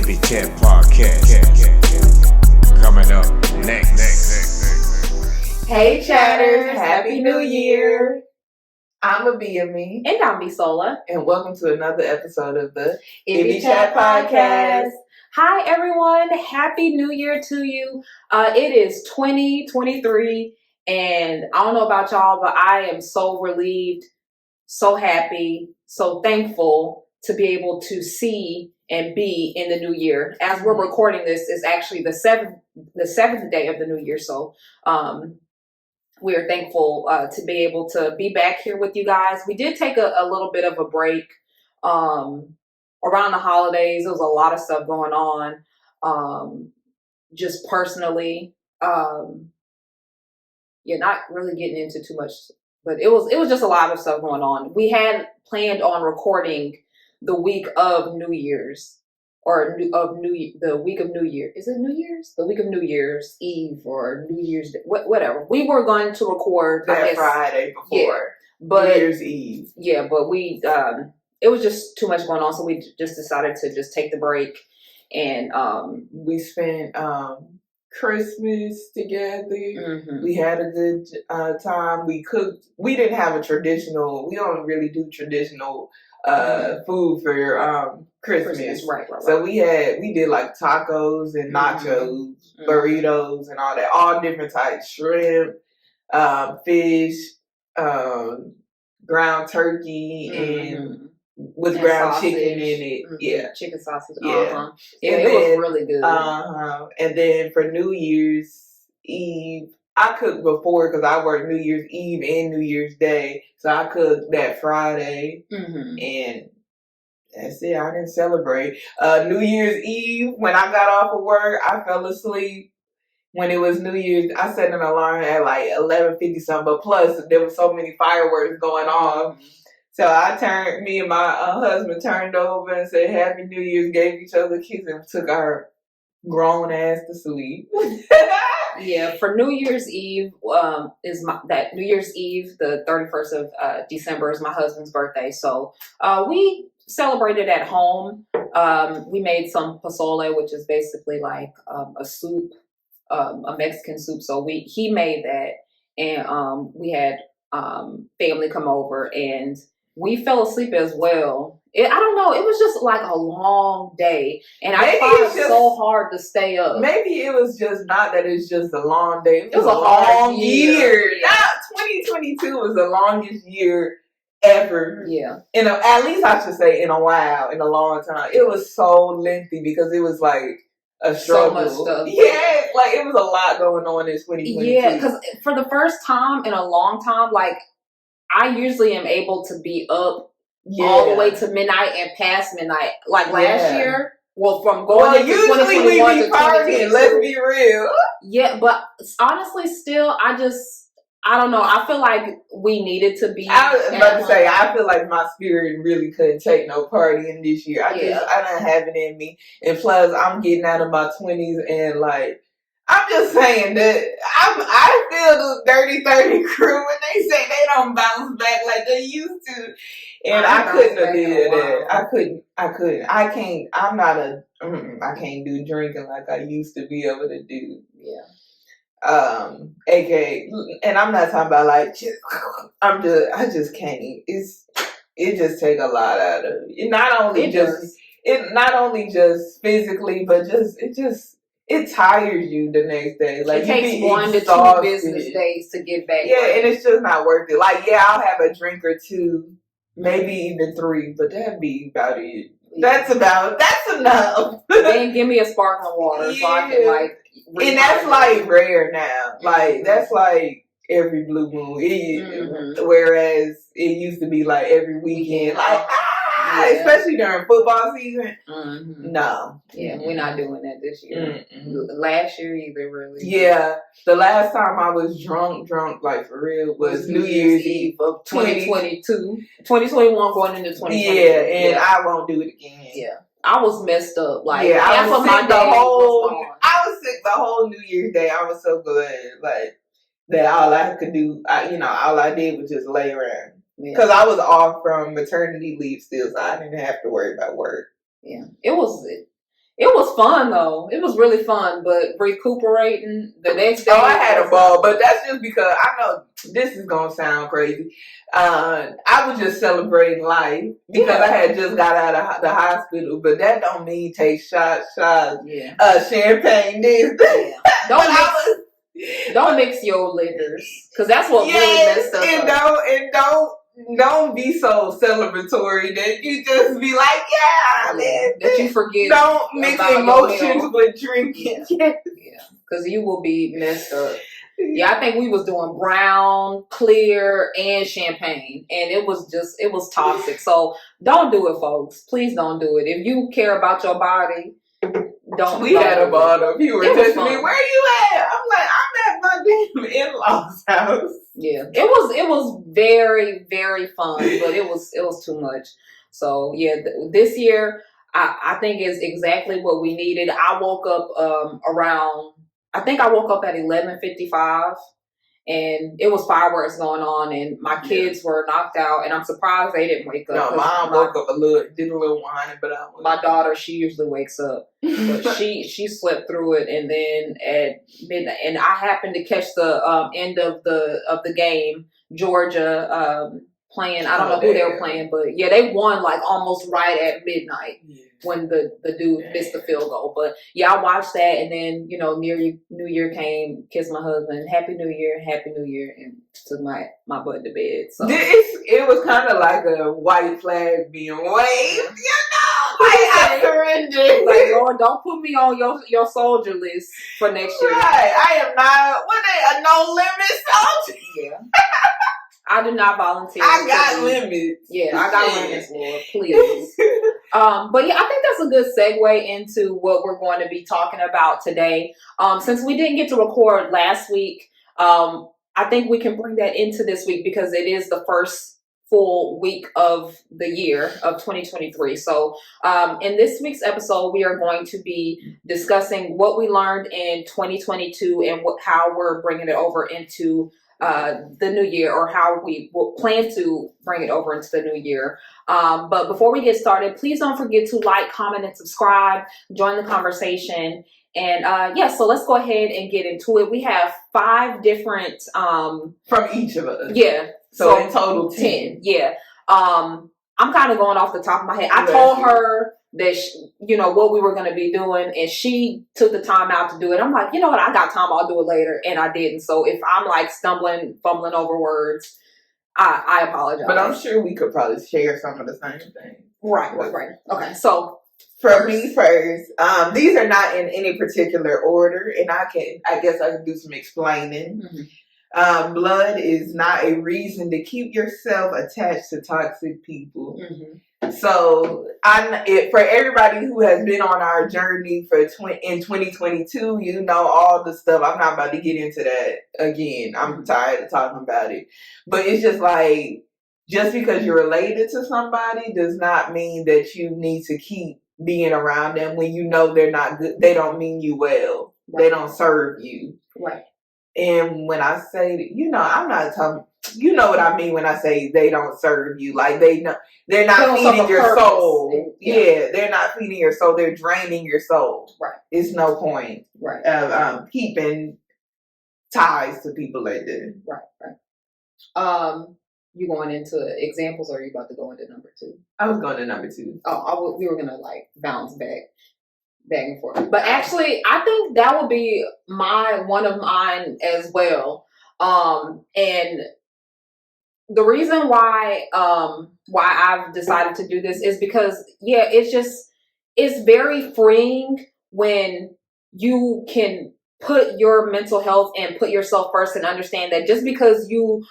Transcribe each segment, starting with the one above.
iBBiChat podcast. Coming up next. Hey chatters, Happy New Year. I'm iBBi. And I'm Bisola. And welcome to another episode of the iBBiChat podcast. Hi everyone, Happy New Year to you. It is 2023 and I don't know about y'all, but I am so relieved, so happy, so thankful to be able to see and be in the new year. As we're recording this, it's actually the seventh day of the new year. So we are thankful to be able to be back here with you guys. We did take a little bit of a break around the holidays. There was a lot of stuff going on just personally. Not really getting into too much, but it was just a lot of stuff going on. We had planned on recording the week of New Year's, the week of New Year. Is it New Year's? The week of New Year's Eve or New Year's Day, whatever. We were going to record that Friday before but New Year's Eve. Yeah, but we it was just too much going on, so we just decided to just take the break and we spent Christmas together. Mm-hmm. We had a good time. We cooked. We didn't have a traditional. We don't really do traditional food for Christmas. Right. So we did like tacos and nachos, burritos and all that, all different types, shrimp, fish, ground turkey, and with ground sausage. Chicken in it. Yeah, chicken sausage. Yeah, it was really good. And then for New Year's Eve, I cooked before because I worked New Year's Eve and New Year's Day. So I cooked that Friday, and that's it. I didn't celebrate. New Year's Eve, when I got off of work, I fell asleep. When it was New Year's, I set an alarm at like 11:50 something. But plus, there were so many fireworks going off. So me and my husband turned over and said Happy New Year's, gave each other a kiss, and took our grown ass to sleep. Yeah, for New Year's Eve that New Year's Eve, the 31st of December is my husband's birthday. So we celebrated at home. We made some pozole, which is basically like a soup, a Mexican soup. So he made that, and we had family come over, and we fell asleep as well. I don't know. It was just like a long day, and I tried so hard to stay up. Maybe it was just not that it's just a long day. It was a long year. Yeah. 2022 was the longest year ever. Yeah. At least I should say in a while, in a long time. It was so lengthy because it was like a struggle. So much stuff. Yeah, like it was a lot going on in 2022. Yeah, because for the first time in a long time, like I usually am able to be up all the way to midnight and past midnight. Like last year, from going into 2021 to 2022. Let's be real. Yeah, but honestly, still, I don't know. I feel like we needed to be. I was about to say, I feel like my spirit really couldn't take no partying this year. I don't have it in me. And plus, I'm getting out of my 20s and like, I'm just saying that I feel the Dirty 30 crew when they say they don't bounce back like they used to. And I couldn't have did that. I couldn't. I can't do drinking like I used to be able to do. Yeah. AKA, and I'm not talking about like, I just can't. It just take a lot out of it. Not only just physically, but it tires you the next day. Like it takes 1 to 2 business days to get back. Yeah, and it's just not worth it. Like, I'll have a drink or two, maybe even 3, but that'd be about it. Yeah. That's enough. Then give me a sparkling water so I can like. And that's like rare now. Like that's like every blue moon. Whereas it used to be like every weekend. Like especially during football season. No. Yeah, we're not doing that this year. Last year either, really. Yeah. The last time I was drunk, like for real, was New Year's Eve of 2022. 2021 going into 2022. Yeah, and I won't do it again. Yeah. I was messed up. Like I was sick the whole New Year's Day. I was so good. Like that all I could do, all I did was just lay around. Because I was off from maternity leave still, so I didn't have to worry about work. Yeah, it was It was fun though. It was really fun, but recuperating the next day. Oh, I had a ball, but that's just because I know this is gonna sound crazy. I was just celebrating life because I had just got out of the hospital, but that don't mean take shots, champagne, this. Yeah. Don't mix your liquors, because that's what really messed up. Don't be so celebratory that you just be like, man, that you forget. Don't mix emotions with drinking. Yeah, because you will be messed up. Yeah, I think we was doing brown, clear, and champagne, and it was toxic. So don't do it, folks. Please don't do it. If you care about your body, don't. We had a bottle. You were texting me, where you at? I'm like, I'm at my damn in-laws house. Yeah, it was very, very fun, but it was too much. So yeah, this year I think is exactly what we needed. I woke up I woke up at 11:55, and it was fireworks going on, and my kids were knocked out, and I'm surprised they didn't wake up. No, mom woke up did a little whining, but my daughter, she usually wakes up, but she slept through it, and then at midnight, and I happened to catch the end of the game, Georgia playing. I don't know who they were playing, but yeah, they won like almost right at midnight. When the dude missed the field goal. But yeah, I watched that, and then, New Year came, kissed my husband, Happy New Year, and took my butt to bed. So it was kind of like a white flag being waved, I surrendered. Like, Lord, don't put me on your soldier list for next year. Right, I am not a no limit soldier. Yeah. I do not volunteer. I got limits. Yeah, I got limits, Lord. Please. But yeah, I think that's a good segue into what we're going to be talking about today. Since we didn't get to record last week, I think we can bring that into this week because it is the first full week of the year of 2023. So in this week's episode, we are going to be discussing what we learned in 2022 and how we're bringing it over into the new year, or how we will plan to bring it over into the new year. But before we get started, please don't forget to like, comment, and subscribe. Join the conversation. And so let's go ahead and get into it. We have 5 different from each of us. Yeah. So in total 10. Yeah. I'm kind of going off the top of my head. I told her that what we were going to be doing, and she took the time out to do it. I'm like, you know what, I got time, I'll do it later, and I didn't. So if I'm like fumbling over words, I apologize. But I'm sure we could probably share some of the same things. Right. Okay, so for me first, these are not in any particular order, and I guess I can do some explaining. Mm-hmm. Blood is not a reason to keep yourself attached to toxic people. Mm-hmm. So for everybody who has been on our journey in 2022, all the stuff. I'm not about to get into that again. I'm tired of talking about it. But it's just like, just because you're related to somebody does not mean that you need to keep being around them when they're not good. They don't mean you well. Right. They don't serve you. Right. And when I say, I'm not talking, what I mean when I say they don't serve you. Like they're not feeding your soul. Yeah, they're not feeding your soul. They're draining your soul. Right. It's no point. Right. Of keeping ties to people like that. Right. You going into examples, or are you about to go into number 2? I was going to number 2. Oh, we were gonna like bounce back and forth. But actually, I think that would be one of mine as well. And the reason why I've decided to do this is because it's very freeing when you can put your mental health and put yourself first, and understand that just because you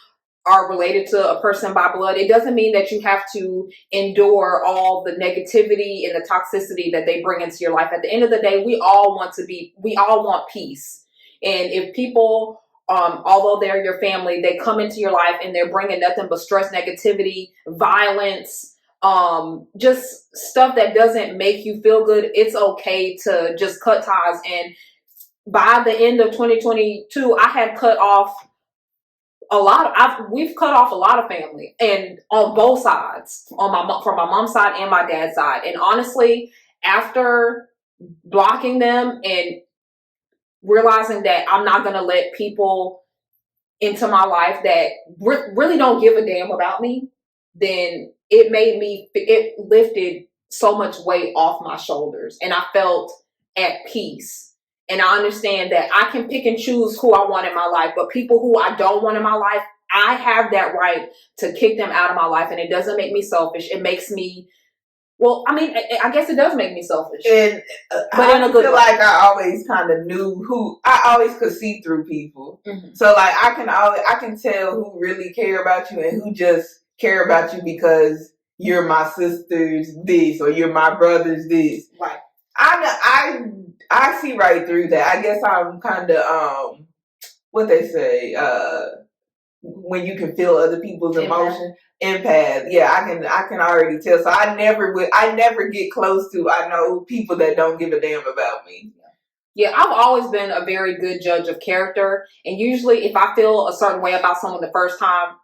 are related to a person by blood, it doesn't mean that you have to endure all the negativity and the toxicity that they bring into your life. At the end of the day, we all want peace. And if people, although they're your family, they come into your life and they're bringing nothing but stress, negativity, violence, just stuff that doesn't make you feel good, it's okay to just cut ties. And by the end of 2022, I have cut off we've cut off a lot of family, and on both sides, from my mom's side and my dad's side. And honestly, after blocking them and realizing that I'm not going to let people into my life that really don't give a damn about me, then it lifted so much weight off my shoulders, and I felt at peace. And I understand that I can pick and choose who I want in my life, but people who I don't want in my life, I have that right to kick them out of my life. And it doesn't make me selfish. It makes me, well, I mean, I guess it does make me selfish. And but I in a good feel way. like I always kind of knew who, I always could see through people. Mm-hmm. So like I can tell who really care about you and who just care about you because you're my sister's this or you're my brother's this. Right. I see right through that. I guess I'm kind of what they say when you can feel other people's emotion. Empath. Yeah, I can already tell. So I never get close to, I know people that don't give a damn about me. Yeah, I've always been a very good judge of character. And usually if I feel a certain way about someone the first time,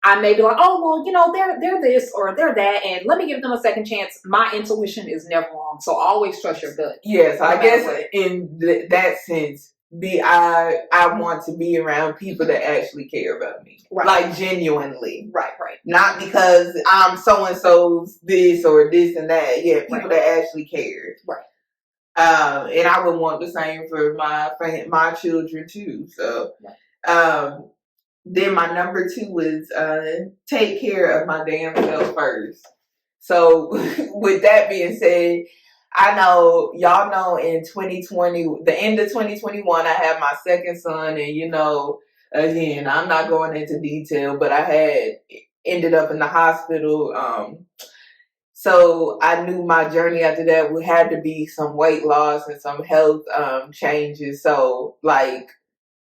I may be like, oh, well, you know, they're this or they're that, and let me give them a second chance. My intuition is never wrong. So always trust your gut. Yes, I guess in that sense, I want to be around people that actually care about me. Right. Like genuinely. Right. Not because I'm so-and-so's this or this and that. Yeah, people that actually care. Right. And I would want the same for my children too. So, then my number 2 was take care of my damn self first. So with that being said, I know y'all know in 2020, the end of 2021, I had my second son, and you know, again, I'm not going into detail, but I had ended up in the hospital. So I knew my journey after that would had to be some weight loss and some health changes. So like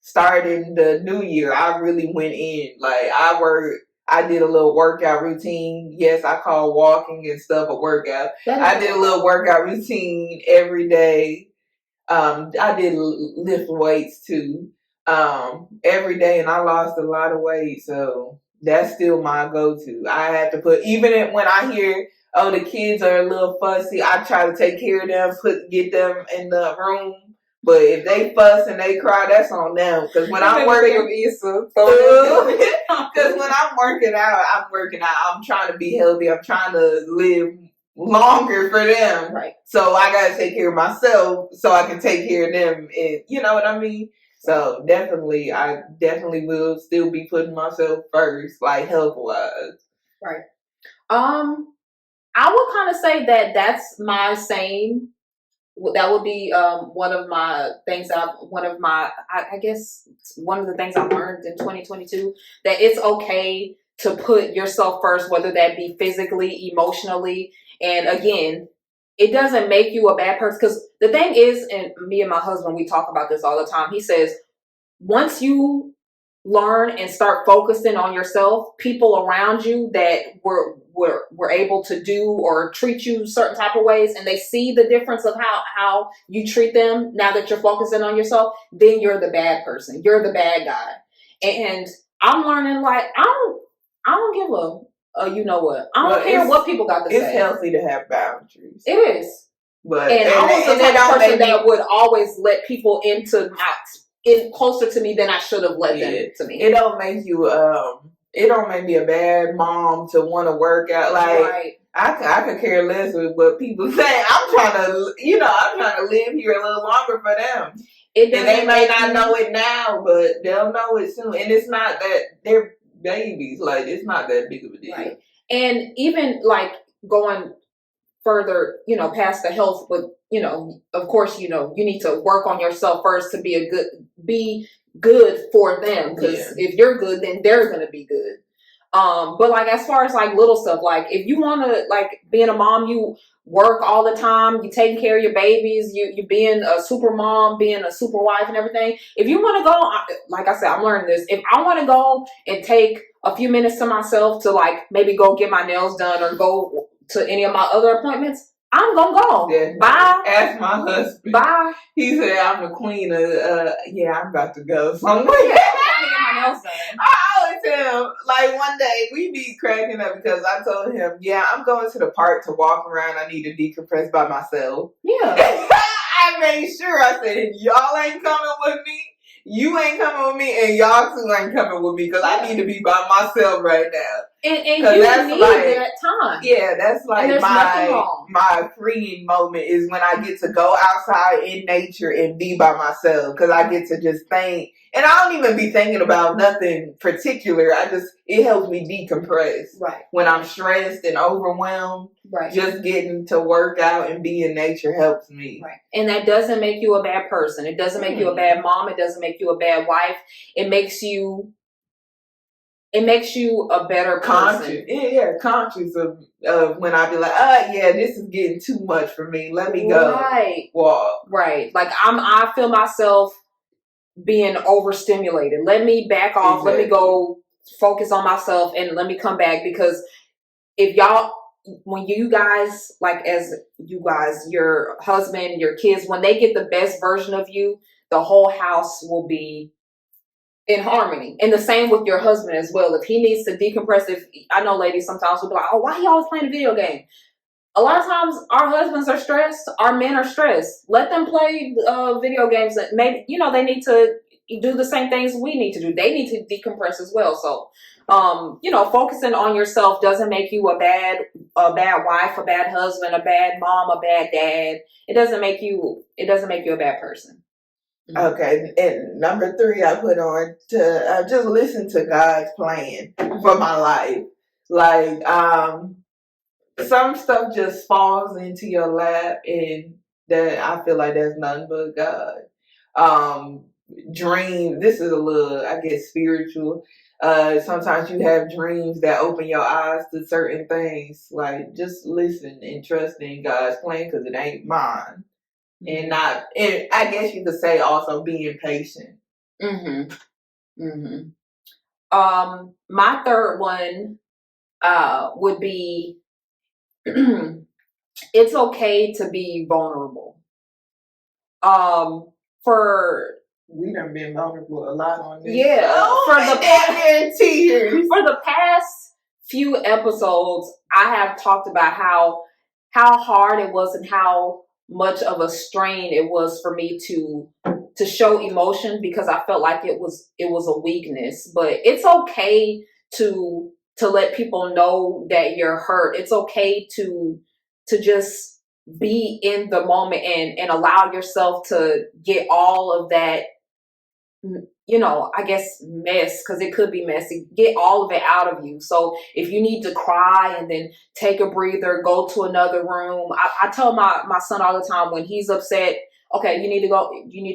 starting the new year, I really went in. Like I did a little workout routine. Yes, I call walking and stuff a workout. I did a little workout routine every day. I did lift weights too every day, and I lost a lot of weight. So that's still my go-to. I have to put, even when I hear, oh, the kids are a little fussy, I try to take care of them, get them in the room. But if they fuss and they cry, that's on them. Because when I'm working, because when I'm working out, I'm trying to be healthy. I'm trying to live longer for them. Right. So I gotta take care of myself so I can take care of them. And you know what I mean? So I definitely will still be putting myself first, like health wise. Right. I would kind of say that that's my same. That would be one of the things I learned in 2022, that it's okay to put yourself first, whether that be physically, emotionally. And again, it doesn't make you a bad person. Because the thing is, and me and my husband, we talk about this all the time. He says, once you learn and start focusing on yourself, people around you that were able to do or treat you certain type of ways, and they see the difference of how you treat them now that you're focusing on yourself, then you're the bad person. You're the bad guy. And I'm learning, like, I don't give a you know what. I don't care what people got to say. It's healthy to have boundaries. It is. But and I was the type of person that would always let people into closer to me than I should have let them to me. It don't make you it don't make me a bad mom to want to work out. Like I could care less with what people say. I'm trying to live here a little longer for them. And they may not know it now, but they'll know it soon. And it's not that they're babies. Like, it's not that big of a deal. Right. And even like going further, past the health, but of course, you need to work on yourself first to be good for them. Because if you're good, then they're gonna be good. But like, as far as like little stuff, like if you want to, like, being a mom, you work all the time, you taking care of your babies, you being a super mom, being a super wife and everything. If you want to go, like I said, I'm learning this. If I want to go and take a few minutes to myself to, like, maybe go get my nails done or go to any of my other appointments, I'm gonna go. Yeah. Bye. Ask my husband. Bye. He said, I'm the queen of, I'm about to go somewhere. My nails done. I always tell him, like, one day we be cracking up because I told him, I'm going to the park to walk around. I need to decompress by myself. Yeah. I made sure, I said, if y'all ain't coming with me, you ain't coming with me, and y'all two ain't coming with me, because I need to be by myself right now. And you need that time. Yeah, that's like my freeing moment is when I get to go outside in nature and be by myself, because I get to just think, and I don't even be thinking about nothing particular. It helps me decompress. Right. When I'm stressed and overwhelmed, right. Just getting to work out and be in nature helps me. Right. And that doesn't make you a bad person. It doesn't make you a bad mom. It doesn't make you a bad wife. It makes you a better person. Conscious of when I be like, this is getting too much for me. Let me go walk. Right. Like I feel myself being overstimulated. Let me back off. Exactly. Let me go focus on myself and let me come back, because when you guys, like as you guys, your husband, your kids, when they get the best version of you, the whole house will be in harmony. And the same with your husband as well. If he needs to decompress, I know ladies sometimes will be like, oh, why are you always playing a video game? A lot of times our husbands are stressed, our men are stressed. Let them play video games. That maybe, they need to do the same things we need to do. They need to decompress as well. So, focusing on yourself doesn't make you a bad wife, a bad husband, a bad mom, a bad dad. It doesn't make you a bad person. Okay, and number 3, I put on to just listen to God's plan for my life. Like, some stuff just falls into your lap, and that I feel like that's nothing but God. Dream. This is a little, I guess, spiritual. Sometimes you have dreams that open your eyes to certain things. Like, just listen and trust in God's plan, because it ain't mine. And I guess you could say also being patient. My third one would be it's okay to be vulnerable. We done been vulnerable a lot on this. Yeah. For the past few episodes, I have talked about how hard it was and how much of a strain it was for me to show emotion, because I felt like it was a weakness. But it's okay to let people know that you're hurt. It's okay to just be in the moment and allow yourself to get all of that, I guess mess, because it could be messy. Get all of it out of you. So if you need to cry and then take a breather, go to another room. I tell my son all the time when he's upset, okay, you need to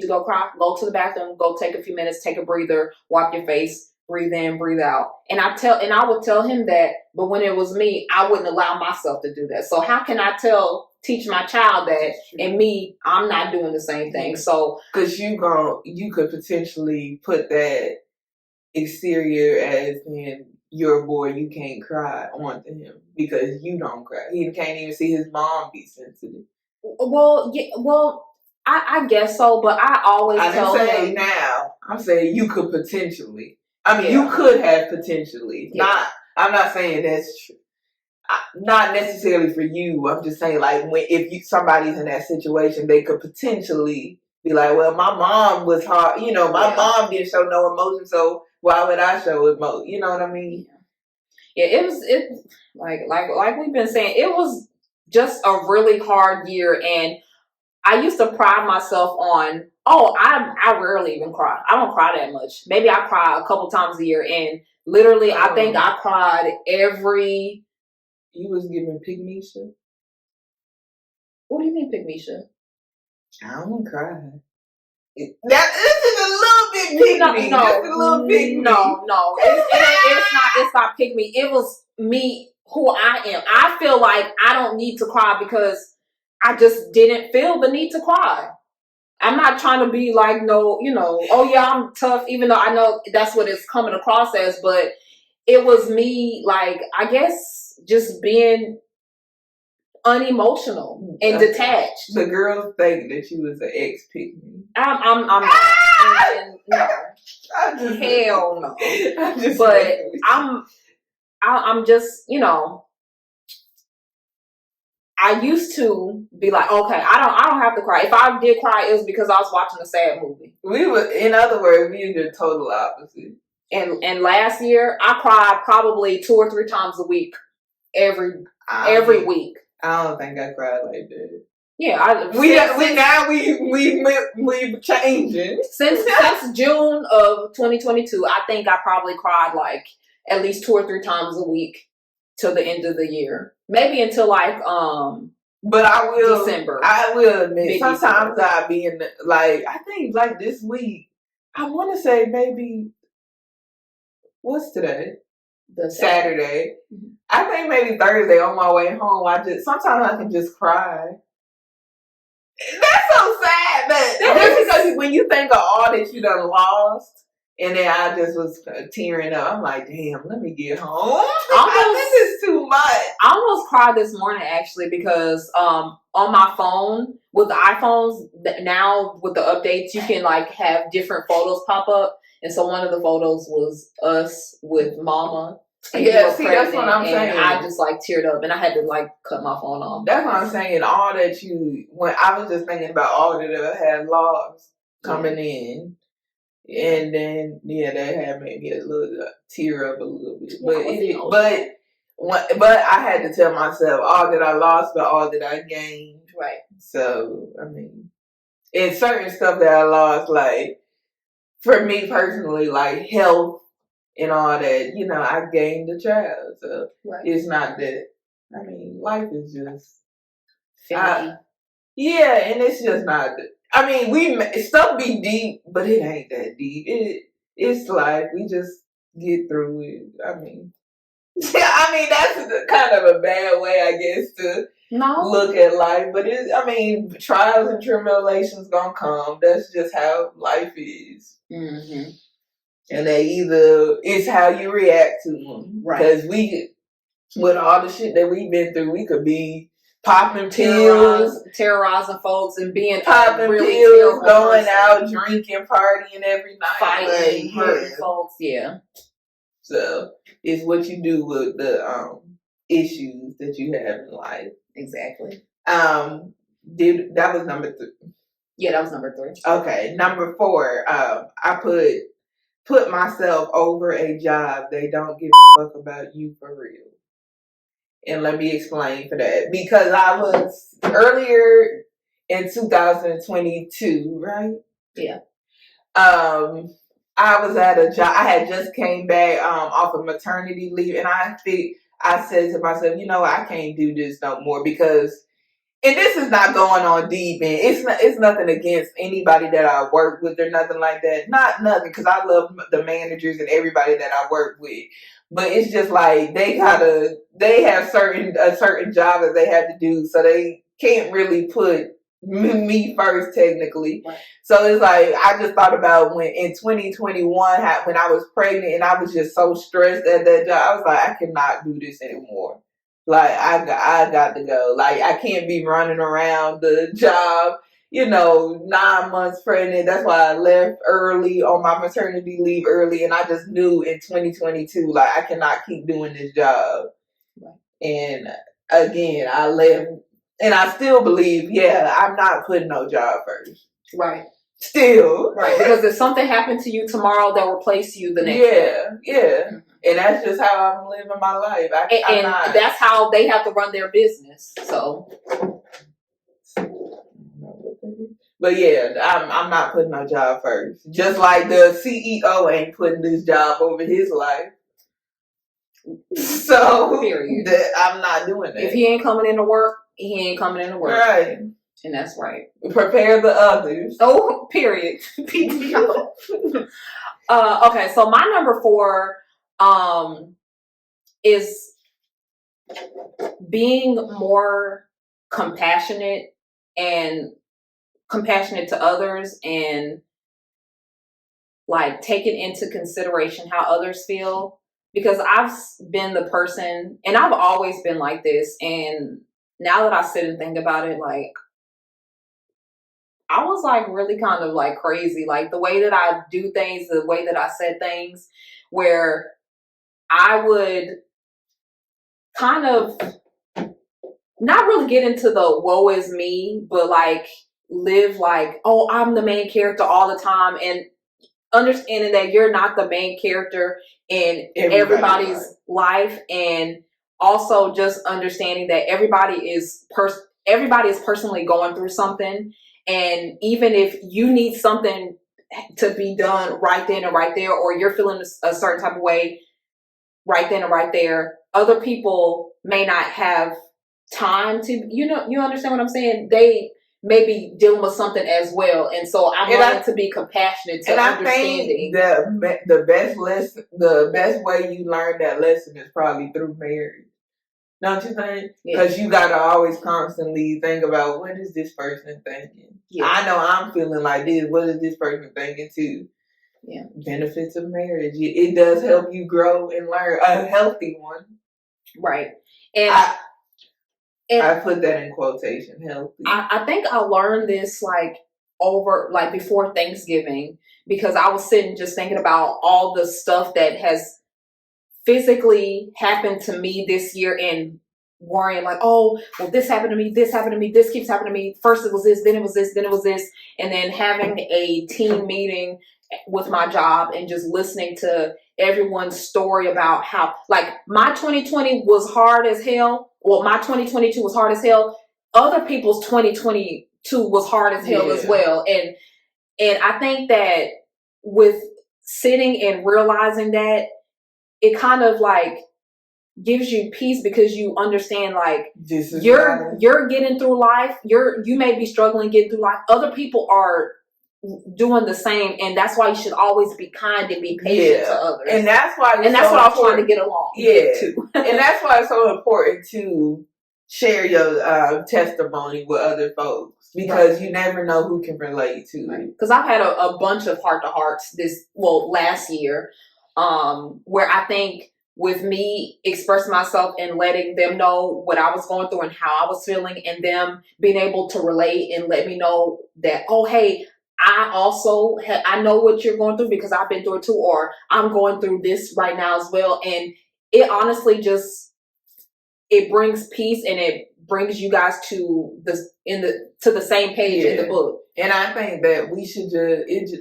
go cry, go to the bathroom, go take a few minutes, take a breather, wipe your face, breathe in, breathe out. And I would tell him that, but when it was me, I wouldn't allow myself to do that. So how can I teach my child that, and me, I'm not doing the same thing? So, because you could potentially put that exterior as in you're a boy, you can't cry onto him because you don't cry. He can't even see his mom be sensitive. Well, yeah, I guess so, but I always tell him. Now, I'm saying you could potentially. I mean, you could have potentially. Yeah. I'm not saying that's true. Not necessarily for you. I'm just saying, like, if somebody's in that situation, they could potentially be like, well, my mom was hard. My mom didn't show no emotion, so why would I show emotion? You know what I mean? Yeah, it like we've been saying, it was just a really hard year, and I used to pride myself on, I rarely even cry. I don't cry that much. Maybe I cry a couple times a year, and literally, I think I cried every. You was giving pygmisha? What do you mean pygmisha? I don't cry. This is a little bit pygmy. No, just a little pygmy. No. It's not pygmy. It was me, who I am. I feel like I don't need to cry because I just didn't feel the need to cry. I'm not trying to be like, I'm tough, even though I know that's what it's coming across as, but it was me, like, I guess, just being unemotional and detached. The girls think that you was an ex-pygmy. I'm not. No. Hell no. But I'm just, I used to be like, okay, I don't have to cry. If I did cry, it was because I was watching a sad movie. In other words, we were the total opposite. And last year, I cried probably 2 or 3 times a week, every week. I don't think I cried like that. Yeah, we changing since June of 2022. I think I probably cried like at least 2 or 3 times a week till the end of the year, maybe until like But I will December. I will admit sometimes Mid-December. I be in I think like this week. I want to say maybe what's today? The Saturday. Mm-hmm. I think maybe Thursday on my way home. Sometimes I can just cry. That's so sad, but just because when you think of all that you done lost, and then I just was tearing up. I'm like, damn, let me get home. This is too much. I almost cried this morning actually because on my phone with the iPhones now with the updates you can like have different photos pop up, and so one of the photos was us with Mama. Yeah, see, that's what I'm saying. I just like teared up, and I had to like cut my phone off. That's what I'm saying. All that when I was just thinking about all that I had lost coming in, and then that had made me a little tear up a little bit. But I had to tell myself all that I lost, but all that I gained. Right. So I mean, and certain stuff that I lost, like for me personally, like health. And all that, I gained a child, so It's not that. I mean, life is just, and it's just not. I mean, stuff be deep, but it ain't that deep. It's life. We just get through it. I mean, that's kind of a bad way, I guess, to look at life. But trials and tribulations gonna come. That's just how life is. Mm-hmm. And it's how you react to them. Because with all the shit that we've been through, we could be popping pills, terrorizing folks, and being popping really pills, going out, drinking, partying every night, fighting, hurting folks. Yeah. So it's what you do with the issues that you have in life. Exactly. That was number 3. Yeah, that was number 3. Okay, number 4. I put myself over a job. They don't give a fuck about you for real. And let me explain for that. Because I was earlier in 2022, right? Yeah. I was at a job. I had just came back off of maternity leave, and I said to myself, I can't do this no more because. And this is not going on deep, and it's nothing against anybody that I work with or nothing like that. Nothing, because I love the managers and everybody that I work with. But it's just like they have a certain job that they have to do, so they can't really put me first technically. Right. So it's like I just thought about when in 2021 when I was pregnant and I was just so stressed at that job. I was like, I cannot do this anymore. Like, I got to go. Like, I can't be running around the job, 9 months pregnant. That's why I left early on my maternity leave early. And I just knew in 2022, like, I cannot keep doing this job. Right. And again, I left. And I still believe, I'm not putting no job first. Right. Still. Right. Because if something happened to you tomorrow, they'll replace you the next day. Yeah. And that's just how I'm living my life. That's how they have to run their business. So. But I'm not putting no job first. Just like the CEO ain't putting this job over his life. So, period. I'm not doing that. If he ain't coming into work, he ain't coming into work. Right. And that's right. Prepare the others. Oh, period. PTO. Okay, so my number 4 is being more compassionate to others and like taking into consideration how others feel, because I've been the person, and I've always been like this, and now that I sit and think about it, like I was like really kind of like crazy, like the way that I do things, the way that I said things, where I would kind of not really get into the woe is me, but like live like, oh, I'm the main character all the time, and understanding that you're not the main character in everybody's life, and also just understanding that everybody is personally going through something, and even if you need something to be done right then and right there, or you're feeling a certain type of way right then and right there, other people may not have time to, you understand what I'm saying? They may be dealing with something as well, and so I'm learning to be compassionate to understanding. I think the best way you learn that lesson is probably through marriage. Don't you think? Because you gotta always constantly think about, what is this person thinking? Yeah. I know I'm feeling like this. What is this person thinking too? Yeah. Benefits of marriage. It does help you grow and learn a healthy one. Right. And I put that in quotation, healthy. I think I learned this before Thanksgiving, because I was sitting just thinking about all the stuff that has physically happened to me this year, and worrying like, oh, well, this happened to me, this happened to me, this keeps happening to me. First it was this, then it was this, then it was this. And then having a team meeting with my job and just listening to everyone's story about how, like, my 2020 was hard as hell. Well, my 2022 was hard as hell. Other people's 2022 was hard as hell as well. And I think that with sitting and realizing that, it kind of like gives you peace, because you understand like you're getting through life. You may be struggling getting through life. Other people are doing the same, and that's why you should always be kind and be patient to others. And that's why what I was trying to get along. Too. And that's why it's so important to share your testimony with other folks, because you never know who can relate to it. Because I've had a bunch of heart-to-hearts last year, where I think with me expressing myself and letting them know what I was going through and how I was feeling, and them being able to relate and let me know that, oh, hey, I know what you're going through because I've been through it too, or I'm going through this right now as well. And it honestly it brings peace, and it brings you guys to the same page in the book. And I think that we should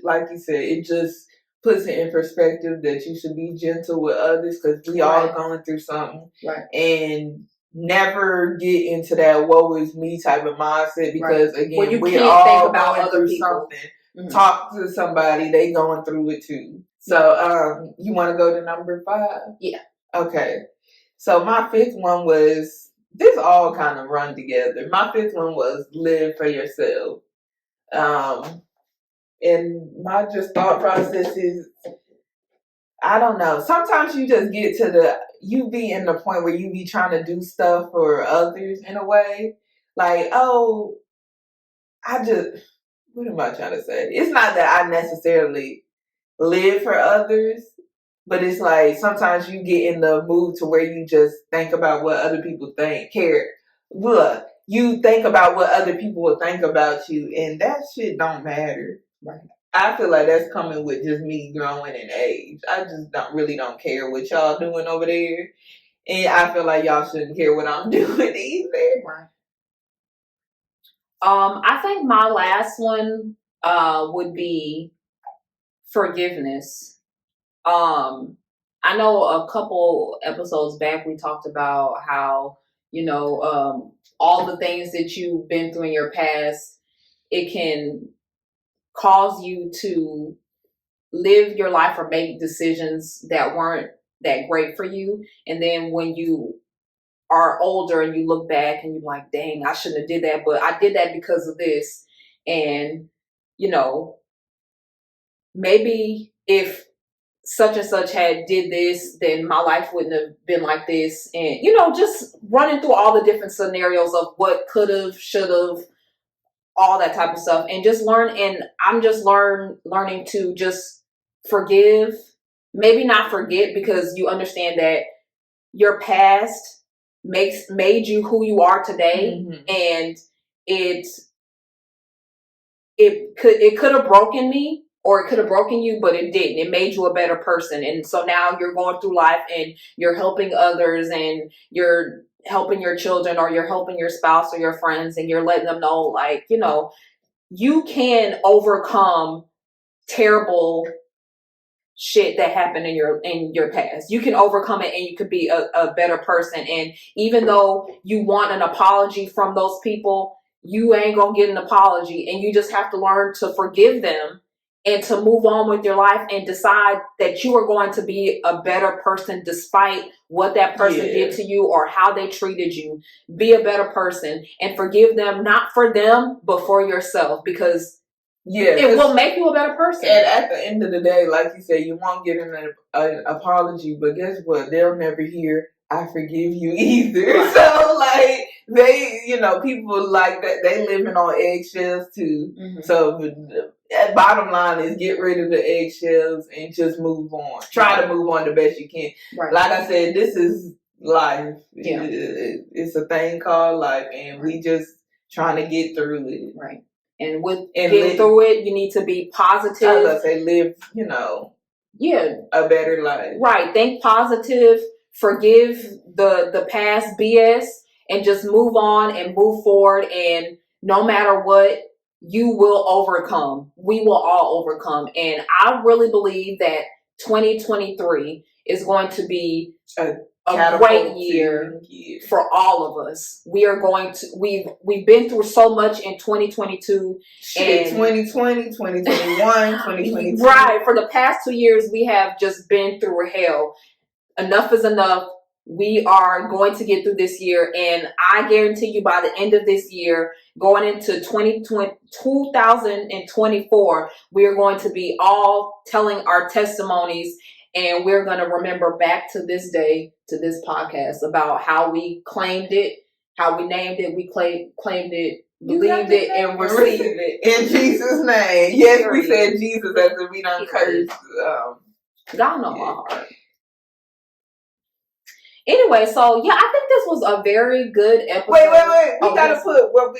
like you said, it just puts it in perspective that you should be gentle with others, because we all going through something. Right. And never get into that woe is me type of mindset, because again, we all think about other people. Something. Mm-hmm. Talk to somebody, they going through it too. So you want to go to number 5? Yeah. Okay. So my 5th one was, this all kind of run together. My 5th one was live for yourself. And my just thought process is, I don't know. Sometimes you just get to you be in the point where you be trying to do stuff for others in a way. Like, oh, what am I trying to say? It's not that I necessarily live for others, but it's like sometimes you get in the mood to where you just think about what other people you think about what other people will think about you, and that shit don't matter. Right. I feel like that's coming with just me growing in age. I just don't care what y'all doing over there. And I feel like y'all shouldn't care what I'm doing either. Right. I think my last one would be forgiveness. I know a couple episodes back we talked about how, all the things that you've been through in your past, it can cause you to live your life or make decisions that weren't that great for you. And then when you are older and you look back and you're like, dang, I shouldn't have did that, but I did that because of this. And, maybe if such and such had did this, then my life wouldn't have been like this. And, just running through all the different scenarios of what could have, should have, all that type of stuff, and just learn. And I'm just learning to just forgive, maybe not forget, because you understand that your past made you who you are today. Mm-hmm. And it could have broken me, or it could have broken you, but it didn't. It made you a better person. And so now you're going through life and you're helping others, and you're helping your children, or you're helping your spouse or your friends, and you're letting them know, like, you know, you can overcome terrible shit that happened in your past. You can overcome it, and you could be a better person. And even though you want an apology from those people, you ain't gonna get an apology, and you just have to learn to forgive them and to move on with your life and decide that you are going to be a better person despite what that person did to you or how they treated you. Be a better person and forgive them, not for them, but for yourself, because it will make you a better person. And at the end of the day, like you said, you won't get an apology, but guess what? They'll never hear, I forgive you either. Right. So, like, they, you know, people like that, they living on eggshells too. Mm-hmm. So, the bottom line is get rid of the eggshells and just move on. Try to move on the best you can. Right. Like I said, this is life. Yeah. It's a thing called life, and we just trying to get through it. Right. And getting through it, you need to be positive. I was gonna say, live, you know, a better life. Right. Think positive. Forgive the past BS, and just move on and move forward. And no matter what, you will overcome. We will all overcome. And I really believe that 2023 is going to be a great year for all of us. We are going to, we've been through so much in 2022. Shit, 2020, 2021, 2022. Right. For the past 2 years, we have just been through hell. Enough is enough. We are going to get through this year. And I guarantee you, by the end of this year, going into 2024, we are going to be all telling our testimonies. And we're going to remember back to this day, to this podcast, about how we claimed it, how we named it, we claimed it, believed it, and received it. In Jesus' name. Yes, we said Jesus after we done cursed. God know my heart. Anyway, so yeah, I think this was a very good episode. Wait. We gotta put what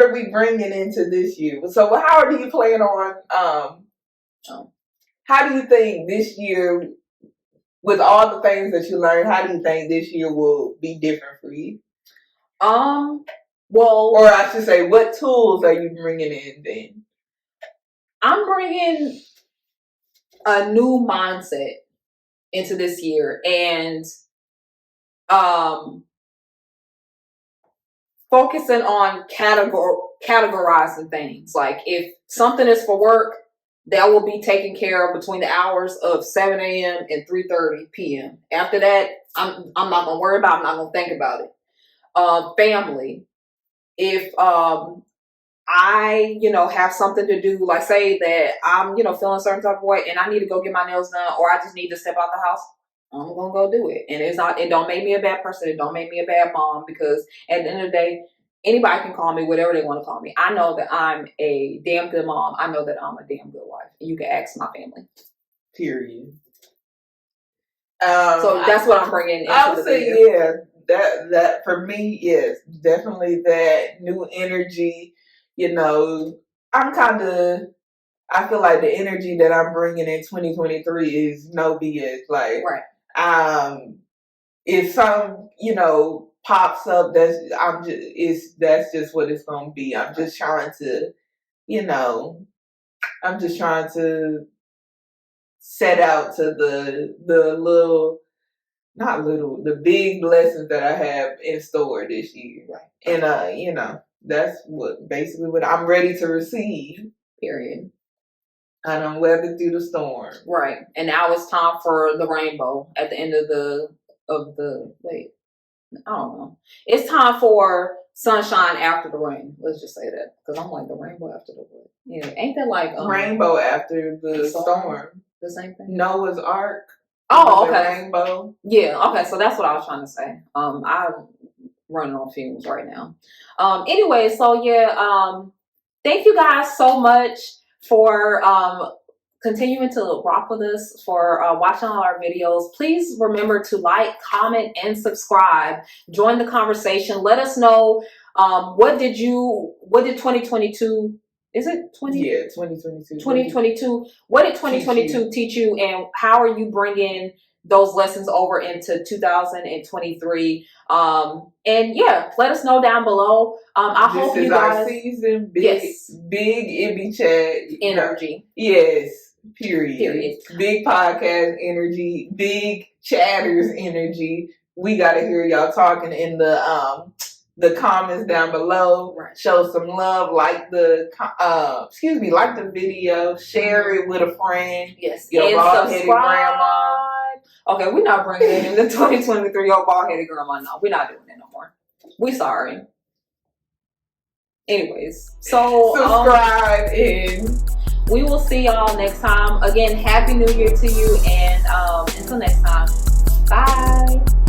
are we bringing into this year? So how do you plan on, how do you think this year, with all the things that you learned, how do you think this year will be different for you? Or I should say, what tools are you bringing in then? I'm bringing a new mindset into this year, and focusing on categorizing things. Like, if something is for work, that will be taken care of between the hours of 7 a.m. and 3:30 p.m. After that, I'm not gonna worry about it. I'm not gonna think about it. Family. If I, have something to do, like say that I'm, feeling a certain type of way and I need to go get my nails done, or I just need to step out the house, I'm gonna go do it. And it don't make me a bad person. It don't make me a bad mom, because at the end of the day, anybody can call me whatever they want to call me. I know that I'm a damn good mom. I know that I'm a damn good wife. You can ask my family. Period. So that's what I'm bringing into I would say, that for me, yes, definitely that new energy. I feel like the energy that I'm bringing in 2023 is no BS. Like, right. If some, pops up, that's just what it's gonna be. I'm just trying to, set out to the big blessings that I have in store this year. Right. And that's what I'm ready to receive. Period. And I'm weathered through the storm. Right. And now it's time for the rainbow at the end of the I don't know. It's time for sunshine after the rain. Let's just say that, because I'm like, the rainbow after the rain. Yeah, ain't that like rainbow after the storm? The same thing. Noah's Ark. Oh, okay. Rainbow. Yeah. Okay. So that's what I was trying to say. I'm running on fumes right now. Anyway, so yeah. Thank you guys so much for continuing to rock with us, for watching all our videos. Please remember to like, comment, and subscribe. Join the conversation. Let us know what did 2022, is it 2022? 2022. 2022. What did 2022 teach you, and how are you bringing those lessons over into 2023. And yeah, let us know down below. I hope you guys. Our season. Yes. Big iBBiChat energy. Yes. Period. Big podcast energy. Big chatters energy. We gotta hear y'all talking in the comments down below. Right. Show some love. Like the like the video. Share it with a friend. Yes. Your bald-headed grandma. Okay, we're not bringing it in the 2023 your bald-headed grandma. No, we're not doing it no more. We sorry. Anyways, so subscribe and we will see y'all next time. Again, Happy New Year to you, and until next time, bye.